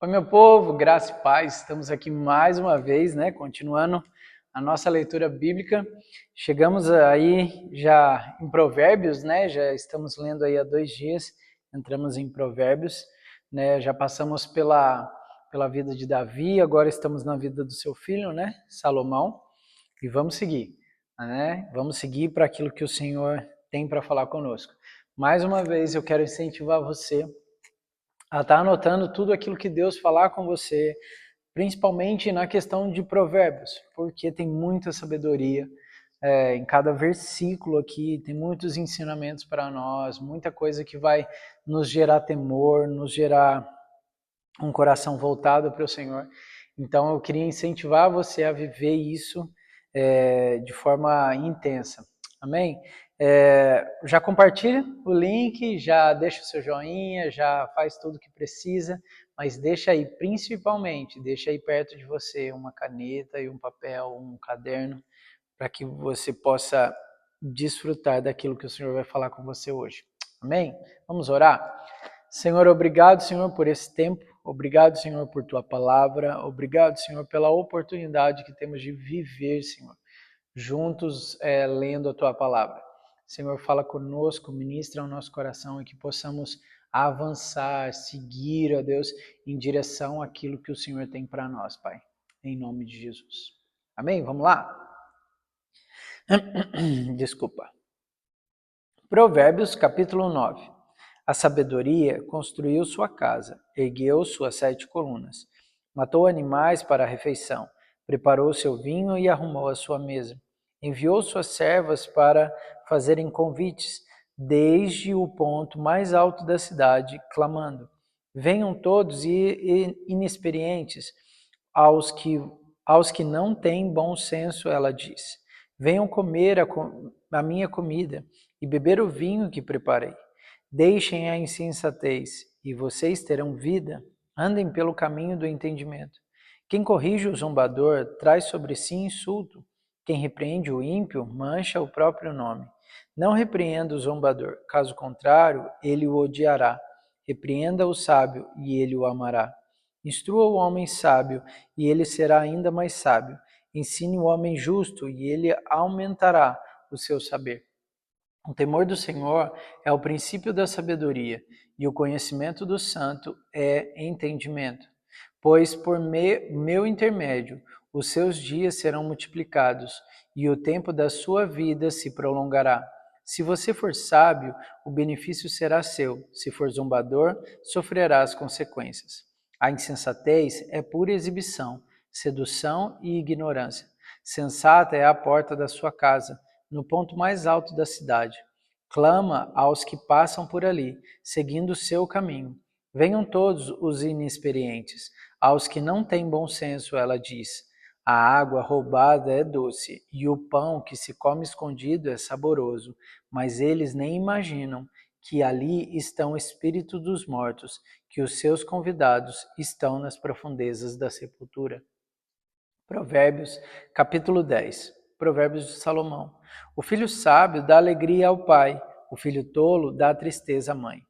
Oi, meu povo, graça e paz. Estamos aqui mais uma vez, continuando a nossa leitura bíblica. Chegamos aí já em Provérbios, Já estamos lendo aí há 2 dias, entramos em Provérbios, Já passamos pela vida de Davi, agora estamos na vida do seu filho, Salomão, e vamos seguir, Vamos seguir para aquilo que o Senhor tem para falar conosco. Mais uma vez, eu quero incentivar você a estar anotando tudo aquilo que Deus falar com você, principalmente na questão de provérbios, porque tem muita sabedoria em cada versículo aqui, tem muitos ensinamentos para nós, muita coisa que vai nos gerar temor, nos gerar um coração voltado para o Senhor. Então eu queria incentivar você a viver isso de forma intensa. Amém? Já compartilha o link, já deixa o seu joinha, já faz tudo o que precisa, mas deixa aí, principalmente, deixa aí perto de você uma caneta e um papel, um caderno, para que você possa desfrutar daquilo que o Senhor vai falar com você hoje. Amém? Vamos orar? Senhor, obrigado, Senhor, por esse tempo. Obrigado, Senhor, por tua palavra. Obrigado, Senhor, pela oportunidade que temos de viver, Senhor, juntos lendo a tua palavra. Senhor, fala conosco, ministra o nosso coração e que possamos avançar, seguir, ó Deus, em direção àquilo que o Senhor tem para nós, Pai. Em nome de Jesus. Amém? Vamos lá? Desculpa. Provérbios, capítulo 9. A sabedoria construiu sua casa, ergueu suas 7 colunas, matou animais para a refeição, preparou seu vinho e arrumou a sua mesa. Enviou suas servas para fazerem convites, desde o ponto mais alto da cidade, clamando: venham todos e inexperientes, aos que não têm bom senso, ela diz. Venham comer a minha comida e beber o vinho que preparei. Deixem a insensatez, e vocês terão vida. Andem pelo caminho do entendimento. Quem corrige o zombador traz sobre si insulto. Quem repreende o ímpio mancha o próprio nome. Não repreenda o zombador, caso contrário, ele o odiará. Repreenda o sábio, e ele o amará. Instrua o homem sábio, e ele será ainda mais sábio. Ensine o homem justo, e ele aumentará o seu saber. O temor do Senhor é o princípio da sabedoria, e o conhecimento do santo é entendimento. Pois por meu intermédio os seus dias serão multiplicados, e o tempo da sua vida se prolongará. Se você for sábio, o benefício será seu. Se for zombador, sofrerá as consequências. A insensatez é pura exibição, sedução e ignorância. Sensata é a porta da sua casa, no ponto mais alto da cidade. Clama aos que passam por ali, seguindo o seu caminho. Venham todos os inexperientes, aos que não têm bom senso, ela diz. A água roubada é doce, e o pão que se come escondido é saboroso, mas eles nem imaginam que ali estão espíritos dos mortos, que os seus convidados estão nas profundezas da sepultura. Provérbios, capítulo 10. Provérbios de Salomão. O filho sábio dá alegria ao pai, o filho tolo dá tristeza à mãe.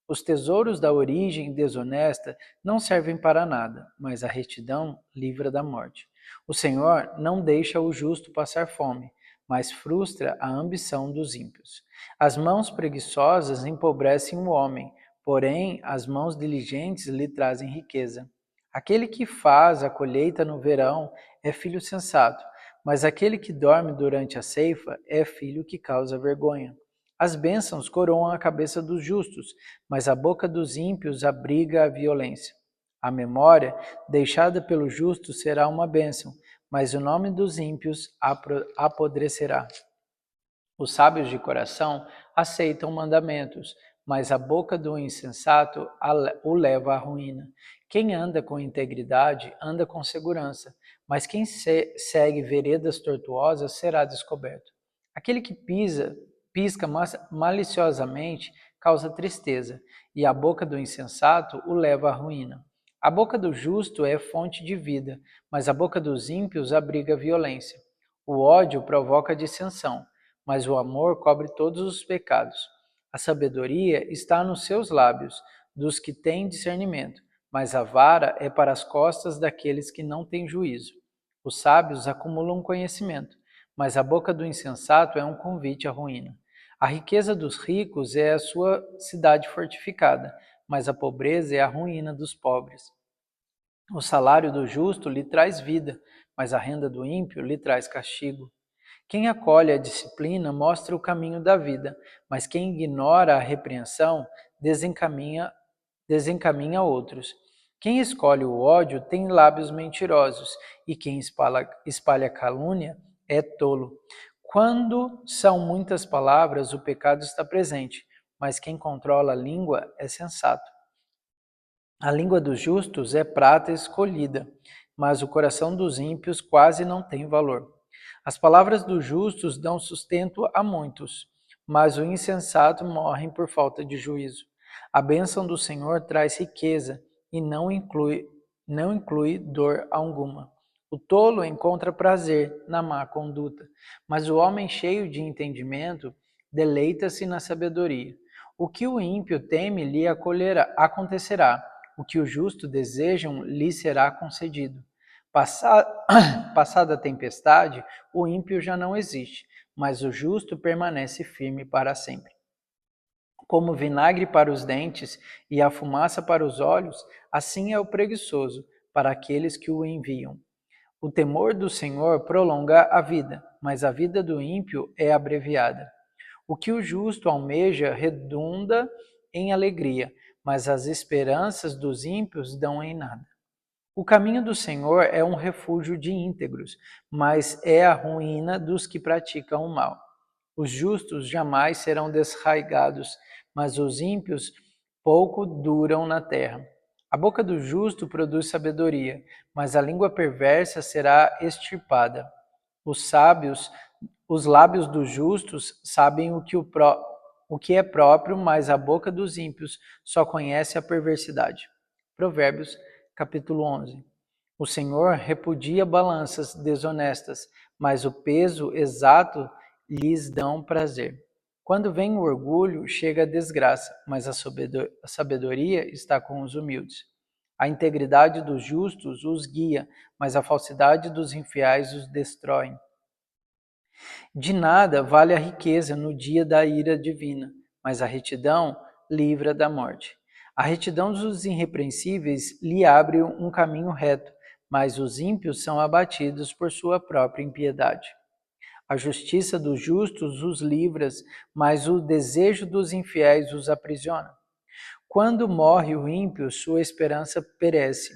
Os tesouros da origem desonesta não servem para nada, mas a retidão livra da morte. O Senhor não deixa o justo passar fome, mas frustra a ambição dos ímpios. As mãos preguiçosas empobrecem o homem, porém as mãos diligentes lhe trazem riqueza. Aquele que faz a colheita no verão é filho sensato, mas aquele que dorme durante a ceifa é filho que causa vergonha. As bênçãos coroam a cabeça dos justos, mas a boca dos ímpios abriga a violência. A memória deixada pelo justo será uma bênção, mas o nome dos ímpios apodrecerá. Os sábios de coração aceitam mandamentos, mas a boca do insensato o leva à ruína. Quem anda com integridade anda com segurança, mas quem segue veredas tortuosas será descoberto. Aquele que pisca maliciosamente causa tristeza, e a boca do insensato o leva à ruína. A boca do justo é fonte de vida, mas a boca dos ímpios abriga violência. O ódio provoca dissensão, mas o amor cobre todos os pecados. A sabedoria está nos seus lábios, dos que têm discernimento, mas a vara é para as costas daqueles que não têm juízo. Os sábios acumulam conhecimento, mas a boca do insensato é um convite à ruína. A riqueza dos ricos é a sua cidade fortificada, mas a pobreza é a ruína dos pobres. O salário do justo lhe traz vida, mas a renda do ímpio lhe traz castigo. Quem acolhe a disciplina mostra o caminho da vida, mas quem ignora a repreensão desencaminha outros. Quem escolhe o ódio tem lábios mentirosos, e quem espalha calúnia é tolo. Quando são muitas palavras, o pecado está presente, mas quem controla a língua é sensato. A língua dos justos é prata escolhida, mas o coração dos ímpios quase não tem valor. As palavras dos justos dão sustento a muitos, mas o insensato morre por falta de juízo. A bênção do Senhor traz riqueza e não inclui dor alguma. O tolo encontra prazer na má conduta, mas o homem cheio de entendimento deleita-se na sabedoria. O que o ímpio teme lhe acontecerá, o que o justo desejam lhe será concedido. Passada a tempestade, o ímpio já não existe, mas o justo permanece firme para sempre. Como vinagre para os dentes e a fumaça para os olhos, assim é o preguiçoso para aqueles que o enviam. O temor do Senhor prolonga a vida, mas a vida do ímpio é abreviada. O que o justo almeja redunda em alegria, mas as esperanças dos ímpios dão em nada. O caminho do Senhor é um refúgio de íntegros, mas é a ruína dos que praticam o mal. Os justos jamais serão desraigados, mas os ímpios pouco duram na terra. A boca do justo produz sabedoria, mas a língua perversa será extirpada. Os lábios dos justos sabem o que é próprio, mas a boca dos ímpios só conhece a perversidade. Provérbios, capítulo 11. O Senhor repudia balanças desonestas, mas o peso exato lhes dão prazer. Quando vem o orgulho, chega a desgraça, mas a sabedoria está com os humildes. A integridade dos justos os guia, mas a falsidade dos infiéis os destrói. De nada vale a riqueza no dia da ira divina, mas a retidão livra da morte. A retidão dos irrepreensíveis lhe abre um caminho reto, mas os ímpios são abatidos por sua própria impiedade. A justiça dos justos os livra, mas o desejo dos infiéis os aprisiona. Quando morre o ímpio, sua esperança perece.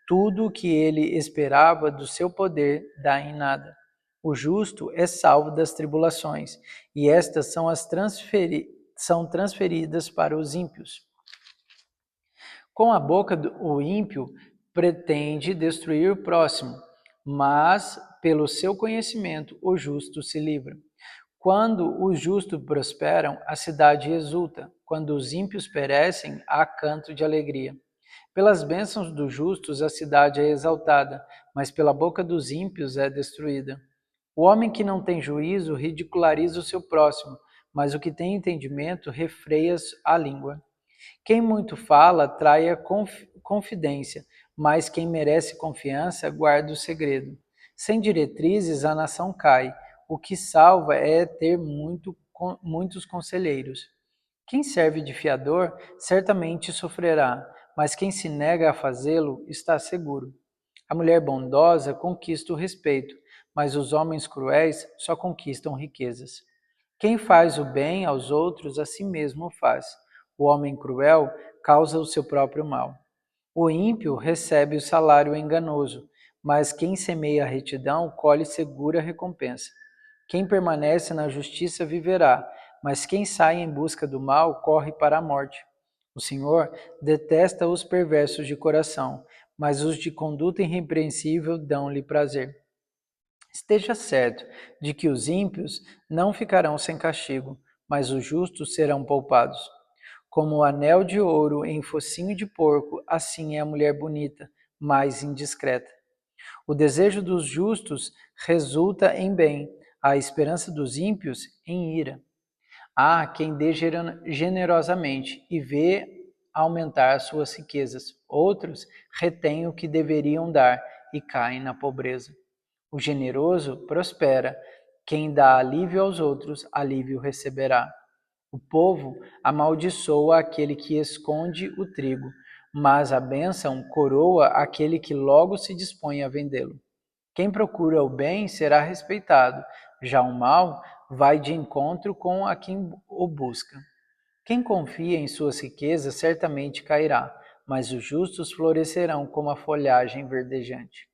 Tudo o que ele esperava do seu poder dá em nada. O justo é salvo das tribulações, e estas são transferidas para os ímpios. Com a boca, o ímpio pretende destruir o próximo, mas pelo seu conhecimento o justo se livra. Quando os justos prosperam, a cidade exulta. Quando os ímpios perecem, há canto de alegria. Pelas bênçãos dos justos a cidade é exaltada, mas pela boca dos ímpios é destruída. O homem que não tem juízo ridiculariza o seu próximo, mas o que tem entendimento refreia a língua. Quem muito fala trai a confidência, mas quem merece confiança guarda o segredo. Sem diretrizes a nação cai. O que salva é ter muitos conselheiros. Quem serve de fiador certamente sofrerá, mas quem se nega a fazê-lo está seguro. A mulher bondosa conquista o respeito, mas os homens cruéis só conquistam riquezas. Quem faz o bem aos outros a si mesmo o faz. O homem cruel causa o seu próprio mal. O ímpio recebe o salário enganoso, mas quem semeia a retidão colhe segura recompensa. Quem permanece na justiça viverá, mas quem sai em busca do mal corre para a morte. O Senhor detesta os perversos de coração, mas os de conduta irrepreensível dão-lhe prazer. Esteja certo de que os ímpios não ficarão sem castigo, mas os justos serão poupados. Como o anel de ouro em focinho de porco, assim é a mulher bonita, mas indiscreta. O desejo dos justos resulta em bem, a esperança dos ímpios em ira. Há quem dê generosamente e vê aumentar as suas riquezas. Outros retêm o que deveriam dar e caem na pobreza. O generoso prospera. Quem dá alívio aos outros, alívio receberá. O povo amaldiçoa aquele que esconde o trigo, mas a bênção coroa aquele que logo se dispõe a vendê-lo. Quem procura o bem será respeitado, já o mal vai de encontro com a quem o busca. Quem confia em suas riquezas certamente cairá, mas os justos florescerão como a folhagem verdejante.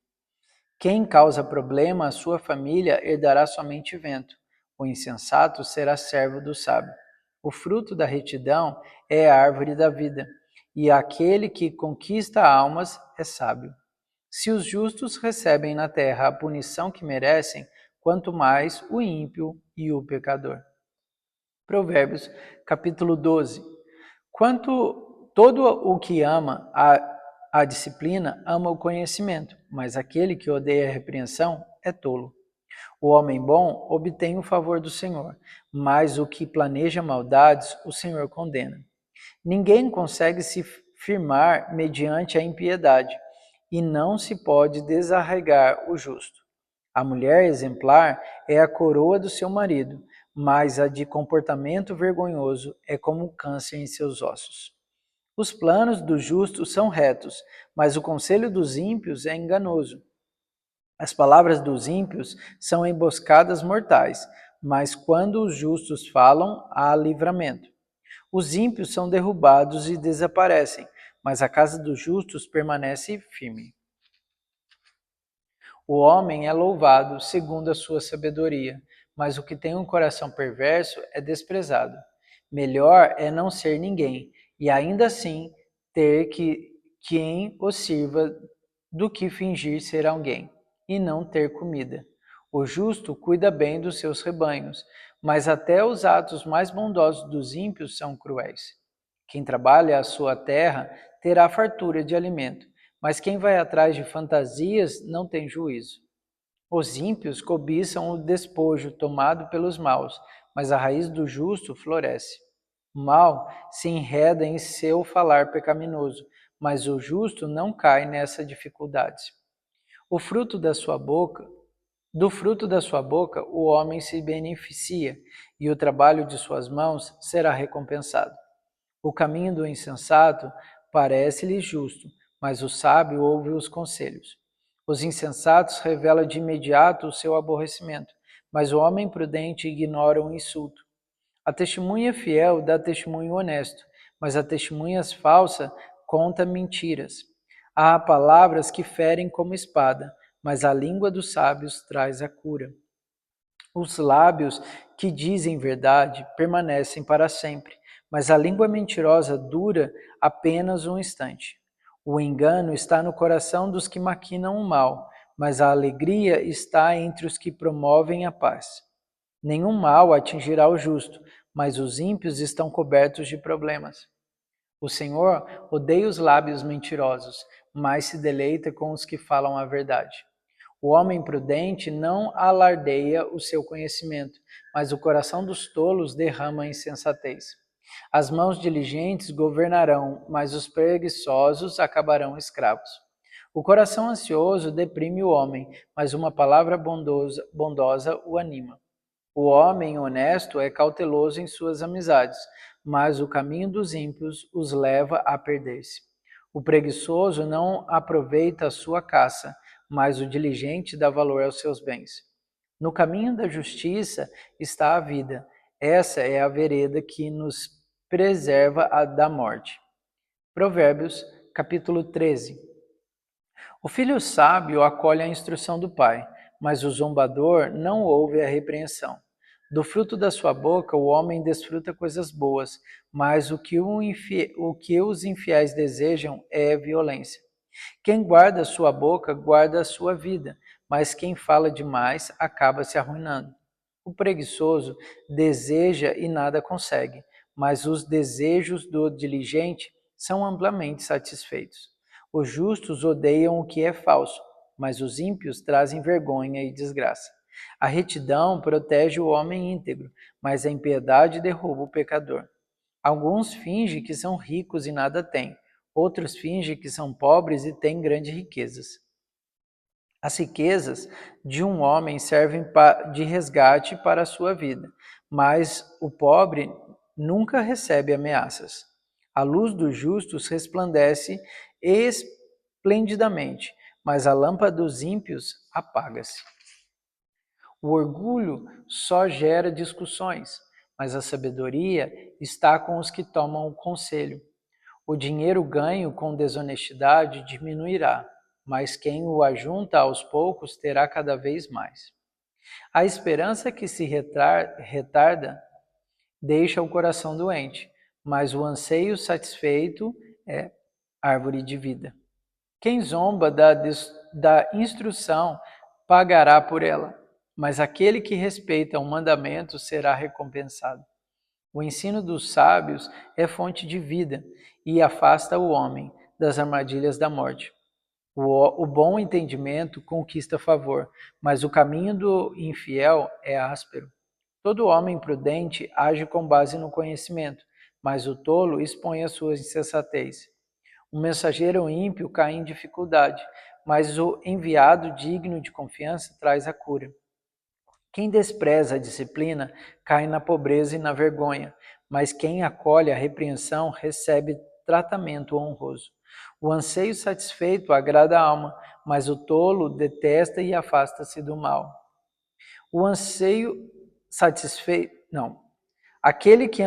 Quem causa problema à sua família herdará somente vento. O insensato será servo do sábio. O fruto da retidão é a árvore da vida, e aquele que conquista almas é sábio. Se os justos recebem na terra a punição que merecem, quanto mais o ímpio e o pecador. Provérbios, capítulo 12. Quanto todo o que ama a disciplina, ama o conhecimento, mas aquele que odeia a repreensão é tolo. O homem bom obtém o favor do Senhor, mas o que planeja maldades, o Senhor condena. Ninguém consegue se firmar mediante a impiedade, e não se pode desarraigar o justo. A mulher exemplar é a coroa do seu marido, mas a de comportamento vergonhoso é como câncer em seus ossos. Os planos do justo são retos, mas o conselho dos ímpios é enganoso. As palavras dos ímpios são emboscadas mortais, mas quando os justos falam, há livramento. Os ímpios são derrubados e desaparecem, mas a casa dos justos permanece firme. O homem é louvado segundo a sua sabedoria, mas o que tem um coração perverso é desprezado. Melhor é não ser ninguém, e ainda assim ter quem o sirva, do que fingir ser alguém, e não ter comida. O justo cuida bem dos seus rebanhos, mas até os atos mais bondosos dos ímpios são cruéis. Quem trabalha a sua terra terá fartura de alimento, mas quem vai atrás de fantasias não tem juízo. Os ímpios cobiçam o despojo tomado pelos maus, mas a raiz do justo floresce. O mal se enreda em seu falar pecaminoso, mas o justo não cai nessa dificuldade. O fruto da sua boca, do fruto da sua boca o homem se beneficia, e o trabalho de suas mãos será recompensado. O caminho do insensato parece-lhe justo, mas o sábio ouve os conselhos. Os insensatos revelam de imediato o seu aborrecimento, mas o homem prudente ignora o insulto. A testemunha fiel dá testemunho honesto, mas a testemunha falsa conta mentiras. Há palavras que ferem como espada, mas a língua dos sábios traz a cura. Os lábios que dizem verdade permanecem para sempre, mas a língua mentirosa dura apenas um instante. O engano está no coração dos que maquinam o mal, mas a alegria está entre os que promovem a paz. Nenhum mal atingirá o justo, mas os ímpios estão cobertos de problemas. O Senhor odeia os lábios mentirosos, mas se deleita com os que falam a verdade. O homem prudente não alardeia o seu conhecimento, mas o coração dos tolos derrama a insensatez. As mãos diligentes governarão, mas os preguiçosos acabarão escravos. O coração ansioso deprime o homem, mas uma palavra bondosa o anima. O homem honesto é cauteloso em suas amizades, mas o caminho dos ímpios os leva a perder-se. O preguiçoso não aproveita a sua caça, mas o diligente dá valor aos seus bens. No caminho da justiça está a vida. Essa é a vereda que nos preserva da morte. Provérbios, capítulo 13. O filho sábio acolhe a instrução do pai, mas o zombador não ouve a repreensão. Do fruto da sua boca o homem desfruta coisas boas, mas o que os infiéis desejam é violência. Quem guarda a sua boca guarda a sua vida, mas quem fala demais acaba se arruinando. O preguiçoso deseja e nada consegue, mas os desejos do diligente são amplamente satisfeitos. Os justos odeiam o que é falso, mas os ímpios trazem vergonha e desgraça. A retidão protege o homem íntegro, mas a impiedade derruba o pecador. Alguns fingem que são ricos e nada têm. Outros fingem que são pobres e têm grandes riquezas. As riquezas de um homem servem de resgate para a sua vida, mas o pobre nunca recebe ameaças. A luz dos justos resplandece esplendidamente, mas a lâmpada dos ímpios apaga-se. O orgulho só gera discussões, mas a sabedoria está com os que tomam o conselho. O dinheiro ganho com desonestidade diminuirá, mas quem o ajunta aos poucos terá cada vez mais. A esperança que se retarda deixa o coração doente, mas o anseio satisfeito é árvore de vida. Quem zomba da instrução pagará por ela, mas aquele que respeita o mandamento será recompensado. O ensino dos sábios é fonte de vida e afasta o homem das armadilhas da morte. O bom entendimento conquista favor, mas o caminho do infiel é áspero. Todo homem prudente age com base no conhecimento, mas o tolo expõe a sua insensatez. O mensageiro ímpio cai em dificuldade, mas o enviado digno de confiança traz a cura. Quem despreza a disciplina cai na pobreza e na vergonha, mas quem acolhe a repreensão recebe tratamento honroso. O anseio satisfeito agrada a alma, mas o tolo detesta e afasta-se do mal. O anseio satisfeito, não. Aquele que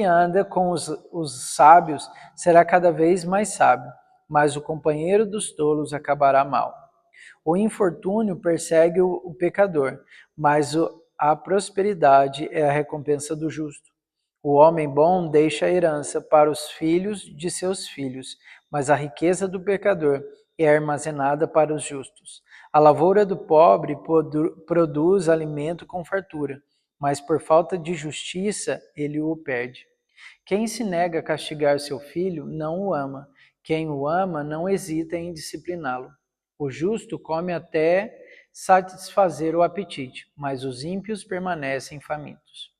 anda com os sábios será cada vez mais sábio, mas o companheiro dos tolos acabará mal. O infortúnio persegue o pecador, mas a prosperidade é a recompensa do justo. O homem bom deixa a herança para os filhos de seus filhos, mas a riqueza do pecador é armazenada para os justos. A lavoura do pobre produz alimento com fartura, mas por falta de justiça ele o perde. Quem se nega a castigar seu filho não o ama. Quem o ama não hesita em discipliná-lo. O justo come até satisfazer o apetite, mas os ímpios permanecem famintos.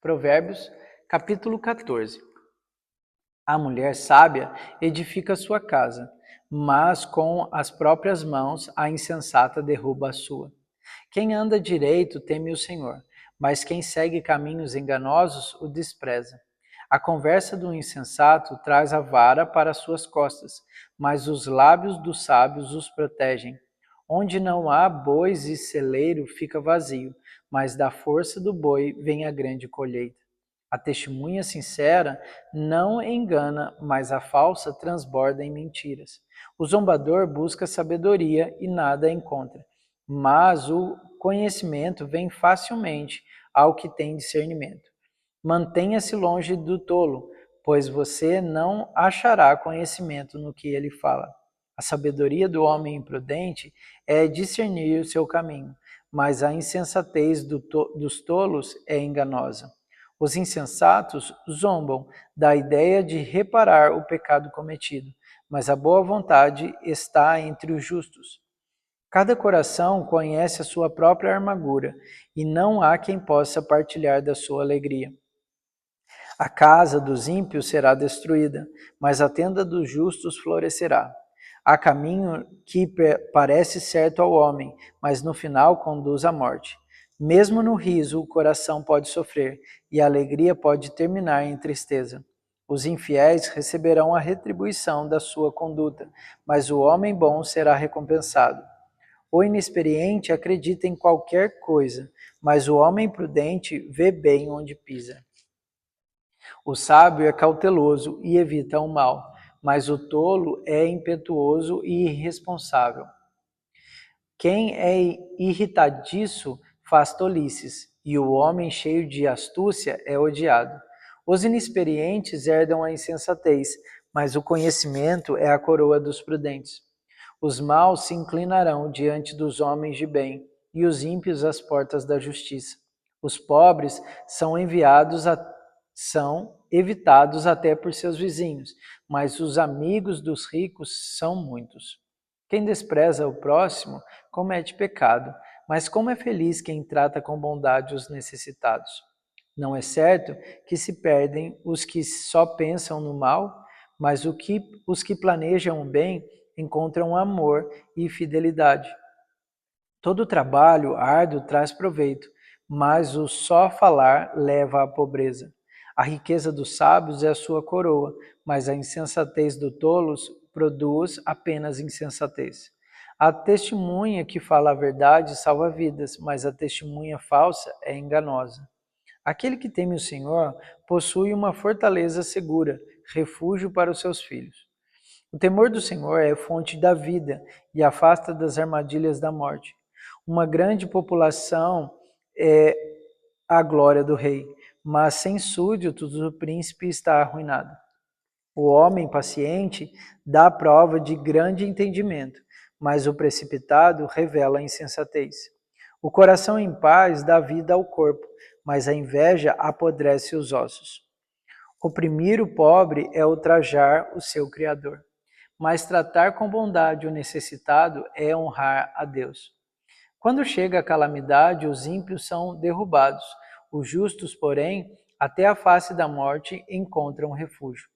Provérbios, capítulo 14. A mulher sábia edifica sua casa, mas com as próprias mãos a insensata derruba a sua. Quem anda direito teme o Senhor, mas quem segue caminhos enganosos o despreza. A conversa do insensato traz a vara para suas costas, mas os lábios dos sábios os protegem. Onde não há bois e celeiro fica vazio, mas da força do boi vem a grande colheita. A testemunha sincera não engana, mas a falsa transborda em mentiras. O zombador busca sabedoria e nada encontra, mas o conhecimento vem facilmente ao que tem discernimento. Mantenha-se longe do tolo, pois você não achará conhecimento no que ele fala. A sabedoria do homem imprudente é discernir o seu caminho, mas a insensatez dos tolos é enganosa. Os insensatos zombam da ideia de reparar o pecado cometido, mas a boa vontade está entre os justos. Cada coração conhece a sua própria amargura, e não há quem possa partilhar da sua alegria. A casa dos ímpios será destruída, mas a tenda dos justos florescerá. Há caminho que parece certo ao homem, mas no final conduz à morte. Mesmo no riso, o coração pode sofrer, e a alegria pode terminar em tristeza. Os infiéis receberão a retribuição da sua conduta, mas o homem bom será recompensado. O inexperiente acredita em qualquer coisa, mas o homem prudente vê bem onde pisa. O sábio é cauteloso e evita o mal, mas o tolo é impetuoso e irresponsável. Quem é irritadiço faz tolices, e o homem cheio de astúcia é odiado. Os inexperientes herdam a insensatez, mas o conhecimento é a coroa dos prudentes. Os maus se inclinarão diante dos homens de bem, e os ímpios às portas da justiça. Os pobres são evitados até por seus vizinhos, mas os amigos dos ricos são muitos. Quem despreza o próximo comete pecado, mas como é feliz quem trata com bondade os necessitados. Não é certo que se perdem os que só pensam no mal, mas os que planejam o bem encontram amor e fidelidade. Todo trabalho árduo traz proveito, mas o só falar leva à pobreza. A riqueza dos sábios é a sua coroa, mas a insensatez dos tolos produz apenas insensatez. A testemunha que fala a verdade salva vidas, mas a testemunha falsa é enganosa. Aquele que teme o Senhor possui uma fortaleza segura, refúgio para os seus filhos. O temor do Senhor é fonte da vida e afasta das armadilhas da morte. Uma grande população é a glória do rei, mas sem súditos o príncipe está arruinado. O homem paciente dá prova de grande entendimento, mas o precipitado revela a insensatez. O coração em paz dá vida ao corpo, mas a inveja apodrece os ossos. Oprimir o pobre é ultrajar o seu Criador, mas tratar com bondade o necessitado é honrar a Deus. Quando chega a calamidade, os ímpios são derrubados, os justos, porém, até a face da morte encontram refúgio.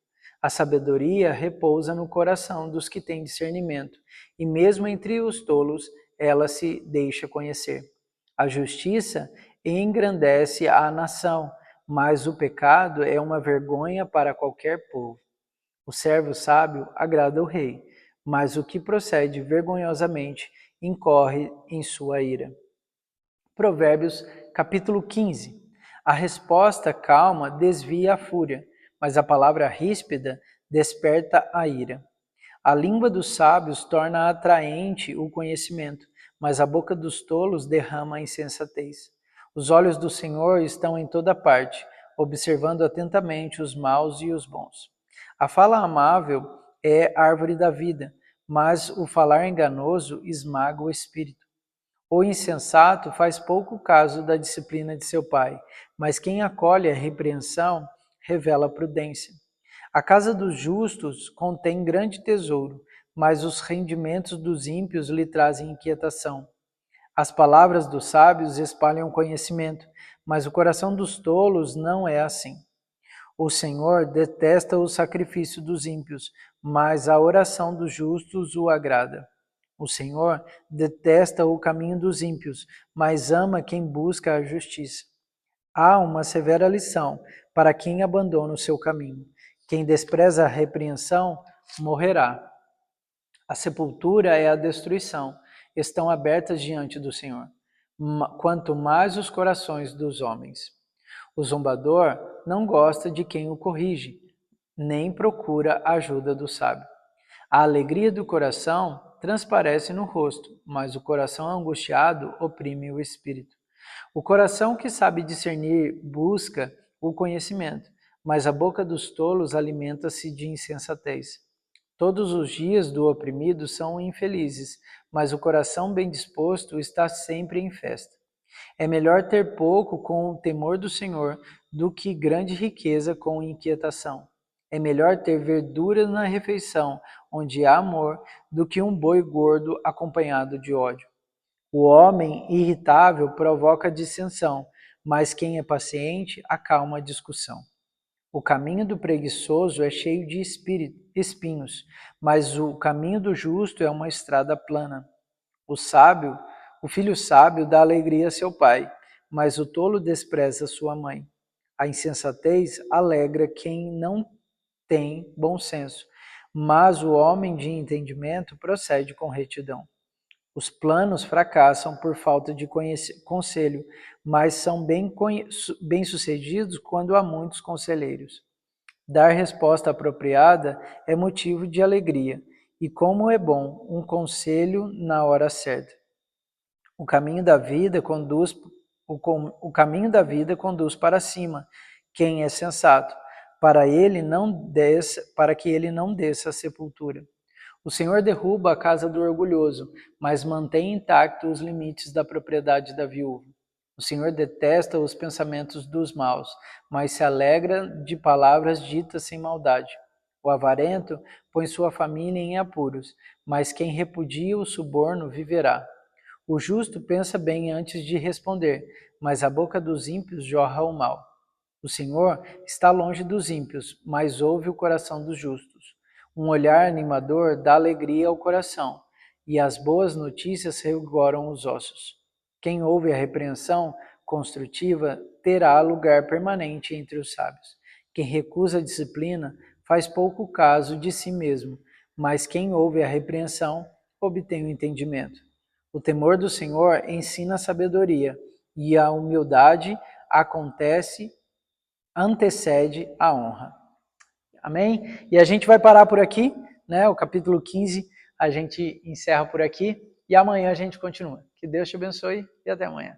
A sabedoria repousa no coração dos que têm discernimento, e mesmo entre os tolos ela se deixa conhecer. A justiça engrandece a nação, mas o pecado é uma vergonha para qualquer povo. O servo sábio agrada o rei, mas o que procede vergonhosamente incorre em sua ira. Provérbios capítulo 15. A resposta calma desvia a fúria, mas a palavra ríspida desperta a ira. A língua dos sábios torna atraente o conhecimento, mas a boca dos tolos derrama a insensatez. Os olhos do Senhor estão em toda parte, observando atentamente os maus e os bons. A fala amável é árvore da vida, mas o falar enganoso esmaga o espírito. O insensato faz pouco caso da disciplina de seu pai, mas quem acolhe a repreensão revela prudência. A casa dos justos contém grande tesouro, mas os rendimentos dos ímpios lhe trazem inquietação. As palavras dos sábios espalham conhecimento, mas o coração dos tolos não é assim. O Senhor detesta o sacrifício dos ímpios, mas a oração dos justos o agrada. O Senhor detesta o caminho dos ímpios, mas ama quem busca a justiça. Há uma severa lição para quem abandona o seu caminho. Quem despreza a repreensão morrerá. A sepultura é a destruição. Estão abertas diante do Senhor, quanto mais os corações dos homens. O zombador não gosta de quem o corrige, nem procura a ajuda do sábio. A alegria do coração transparece no rosto, mas o coração angustiado oprime o espírito. O coração que sabe discernir busca o conhecimento, mas a boca dos tolos alimenta-se de insensatez. Todos os dias do oprimido são infelizes, mas o coração bem disposto está sempre em festa. É melhor ter pouco com o temor do Senhor do que grande riqueza com inquietação. É melhor ter verdura na refeição, onde há amor, do que um boi gordo acompanhado de ódio. O homem irritável provoca dissensão, mas quem é paciente acalma a discussão. O caminho do preguiçoso é cheio de espinhos, mas o caminho do justo é uma estrada plana. O filho sábio dá alegria a seu pai, mas o tolo despreza sua mãe. A insensatez alegra quem não tem bom senso, mas o homem de entendimento procede com retidão. Os planos fracassam por falta de conselho, mas são bem-sucedidos quando há muitos conselheiros. Dar resposta apropriada é motivo de alegria, e como é bom um conselho na hora certa. O caminho da vida conduz para cima. Quem é sensato, para que ele não desça à sepultura. O Senhor derruba a casa do orgulhoso, mas mantém intactos os limites da propriedade da viúva. O Senhor detesta os pensamentos dos maus, mas se alegra de palavras ditas sem maldade. O avarento põe sua família em apuros, mas quem repudia o suborno viverá. O justo pensa bem antes de responder, mas a boca dos ímpios jorra o mal. O Senhor está longe dos ímpios, mas ouve o coração dos justos. Um olhar animador dá alegria ao coração, e as boas notícias revigoram os ossos. Quem ouve a repreensão construtiva terá lugar permanente entre os sábios. Quem recusa a disciplina faz pouco caso de si mesmo, mas quem ouve a repreensão obtém o entendimento. O temor do Senhor ensina a sabedoria, e a humildade antecede a honra. Amém? E a gente vai parar por aqui, né? O capítulo 15 a gente encerra por aqui e amanhã a gente continua. Que Deus te abençoe e até amanhã.